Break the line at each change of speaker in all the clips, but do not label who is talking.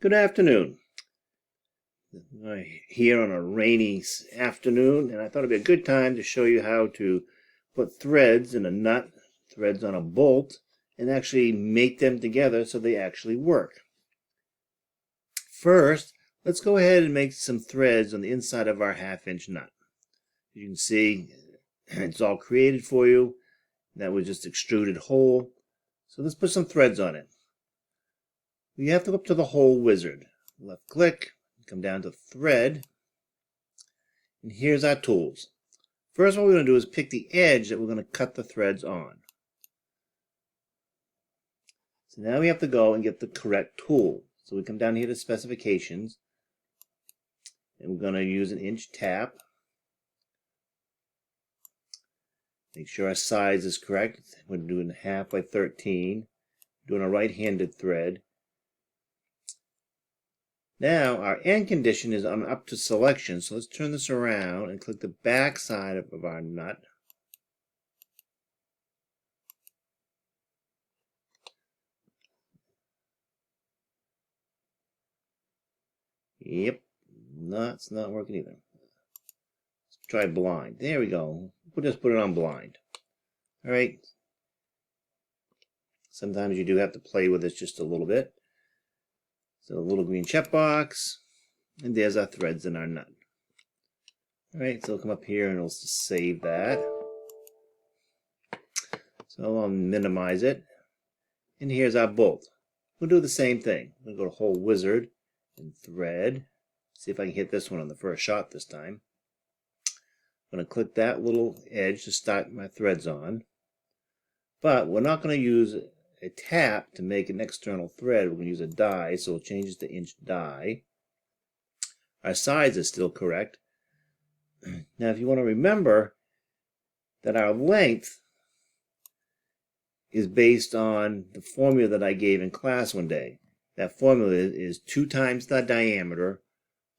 Good afternoon. Here on a rainy afternoon, and I thought it'd be a good time to show you how to put threads in a nut, threads on a bolt, and actually mate them together so they actually work. First, let's go ahead and make some threads on the inside of our 1/2-inch nut. You can see it's all created for you. That was just extruded hole. So let's put some threads on it. You have to go up to the hole wizard. Left click, come down to thread, and here's our tools. First, what we're going to do is pick the edge that we're going to cut the threads on. So now we have to go and get the correct tool. So we come down here to specifications, and we're going to use an inch tap. Make sure our size is correct. We're doing 1/2 by 13. Doing a right-handed thread. Now our end condition is on up to selection, so let's turn this around and click the back side of our nut. Yep, no, it's not working either. Let's try blind. There we go. We'll just put it on blind. All right. Sometimes you do have to play with this just a little bit. So a little green check box, and there's our threads in our nut. All right, so we'll come up here and we'll just save that. So I'll minimize it, and here's our bolt. We'll do the same thing. We'll go to hole wizard and thread. See if I can hit this one on the first shot this time. I'm going to click that little edge to start my threads on, but we're not going to use a tap to make an external thread. We're going to use a die, so we'll change it to inch die. Our size is still correct. Now, if you want to remember that our length is based on the formula that I gave in class one day. That formula is 2 times the diameter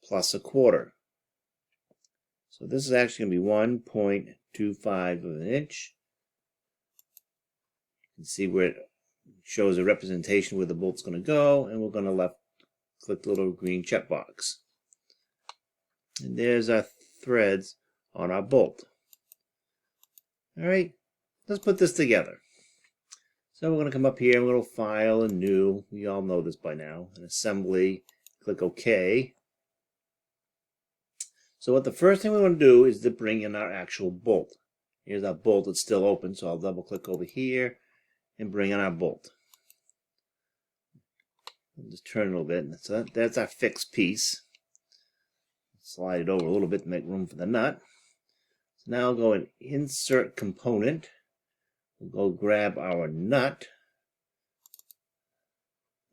plus 1/4. So this is actually going to be 1.25 of an inch. You can see where it shows a representation where the bolt's going to go, and we're going to left click the little green check box. And there's our threads on our bolt. All right, let's put this together. So we're going to come up here and we'll file a new, we all know this by now, an assembly, click OK. So what the first thing we want to do is to bring in our actual bolt. Here's our bolt, it's still open, so I'll double click over here and bring in our bolt. I'll just turn it a little bit. So that's our fixed piece. Slide it over a little bit to make room for the nut. So now I'll go and insert component. We'll go grab our nut.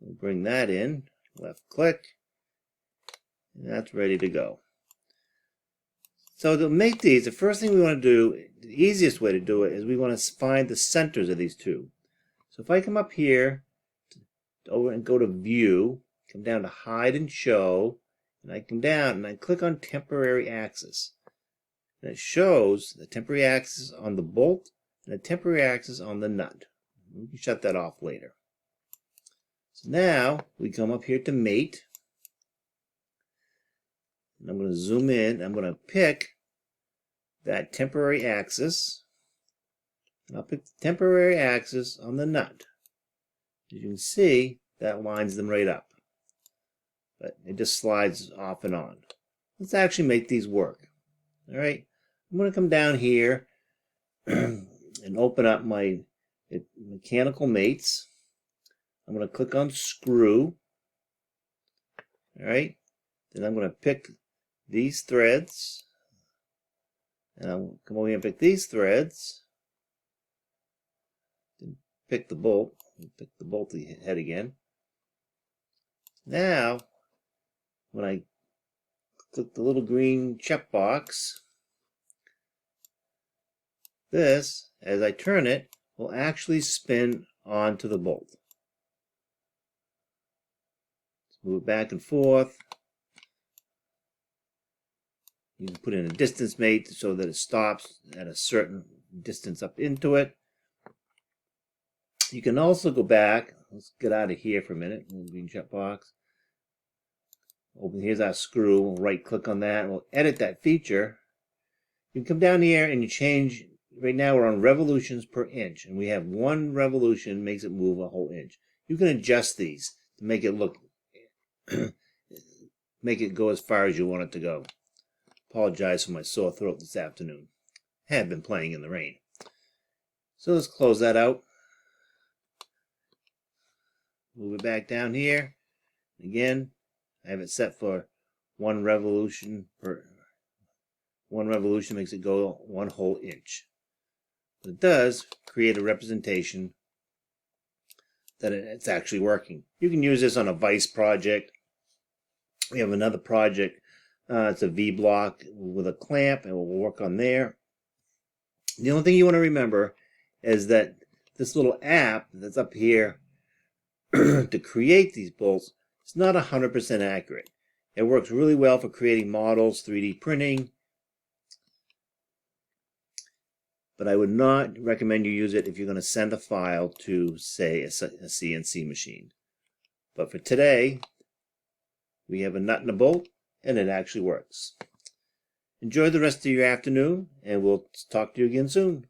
We'll bring that in. Left click. And that's ready to go. So to make these, the first thing we want to do, the easiest way to do it is we want to find the centers of these two. So if I come up here over and go to view, come down to hide and show, and I come down and I click on temporary axis. And it shows the temporary axis on the bolt and the temporary axis on the nut. We can shut that off later. So now we come up here to mate. And I'm going to zoom in. I'm going to pick that temporary axis. And I'll pick the temporary axis on the nut. As you can see, that lines them right up. But it just slides off and on. Let's actually make these work. All right, I'm going to come down here and open up my mechanical mates. I'm going to click on screw. All right, then I'm going to pick these threads. And I'll come over here and pick these threads. Then pick the bolt. Pick the bolty head again. Now, when I click the little green check box, this, as I turn it, will actually spin onto the bolt. Let's move back and forth. You can put in a distance mate so that it stops at a certain distance up into it. You can also go back. Let's get out of here for a minute. Green check box. Here's our screw. We'll right click on that and we'll edit that feature. You can come down here and you change. Right now we're on revolutions per inch, and we have 1 revolution makes it move a whole inch. You can adjust these to make it look, make it go as far as you want it to go. Apologize for my sore throat this afternoon. I have been playing in the rain. So let's close that out. Move it back down here. Again, I have it set for 1 revolution per 1 revolution makes it go 1 whole inch. It does create a representation that it's actually working. You can use this on a vise project. We have another project. It's a V block with a clamp, and we'll work on there. The only thing you want to remember is that this little app that's up here to create these bolts is not 100% accurate. It works really well for creating models, 3D printing, but I would not recommend you use it if you're going to send a file to, say, a CNC machine. But for today, we have a nut and a bolt, and it actually works. Enjoy the rest of your afternoon, and we'll talk to you again soon.